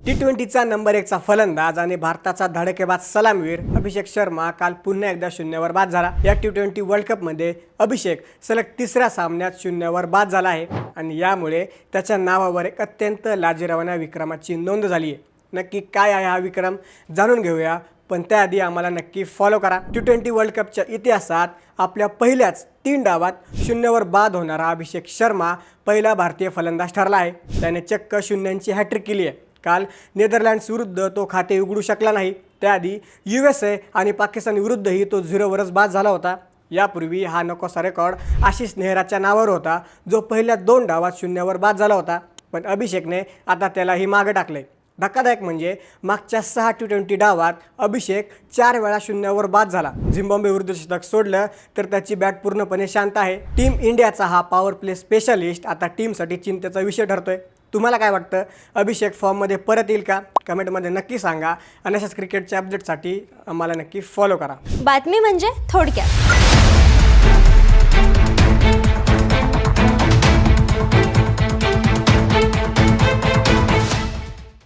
T20चा number 1चा फलंदाज आणि भारताचा धडकेबाज सलामीवीर अभिषेक शर्मा काल पुन्हा एकदा शून्यावर बाद झाला। या T20 वर्ल्ड कपमध्ये अभिषेक सलग तिसऱ्या सामन्यात शून्यावर बाद झाला आहे आणि यामुळे त्याच्या नावावर एक अत्यंत लाजिरवाण्या विक्रमाची नोंद झाली आहे। नक्की काय आहे हा विक्रम जाणून घेऊया, पण त्याआधी आम्हाला नक्की फॉलो करा। T20 वर्ल्ड कपच्या इतिहासात आपल्या पहिल्याच 3 डावात शून्यावर बाद होणारा अभिषेक शर्मा पहिला भारतीय फलंदाज ठरला आहे। त्याने चक्क शून्यांची हॅट्रिक केली आहे। काल नेदरलँड्स विरुद्ध तो खाते उघडू शकला नाही, त्याआधी USA आणि पाकिस्तान विरुद्धही तो 0वरच बाद झाला होता। यापूर्वी हा नकोसा रेकॉर्ड आशिष नेहराच्या नावावर होता, जो पहिल्या 2 डावात शून्यावर बाद झाला होता, पण अभिषेकने आता त्यालाही मागे टाकले। धक्कादायक म्हणजे मागच्या 6 T20 डावात अभिषेक 4 वेळा शून्यावर बाद झाला। झिम्बाब्वे विरुद्ध शतक सोडलं तर त्याची बॅट पूर्णपणे शांत आहे। टीम इंडियाचा हा पॉवर प्ले स्पेशलिस्ट आता टीमसाठी चिंतेचा विषय ठरतोय। तुम्हाला काय वाटतं, अभिषेक फॉर्ममध्ये परत येईल का? कमेंटमध्ये नक्की सांगा आणि अशाच क्रिकेटच्या अपडेटसाठी आम्हाला नक्की फॉलो करा। बातमी म्हणजे थोडक्यात।